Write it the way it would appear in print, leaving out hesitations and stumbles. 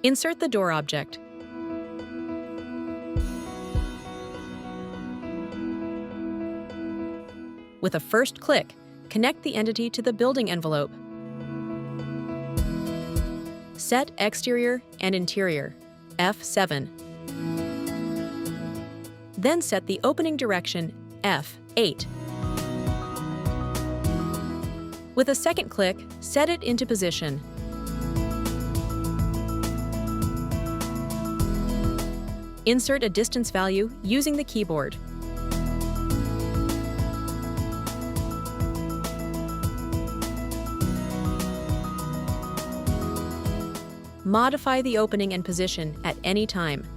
Insert the door object. With a first click, connect the entity to the building envelope. Set exterior and interior, F7. Then set the opening direction, F8. With a second click, set it into position. Insert a distance value using the keyboard. Modify the opening and position at any time.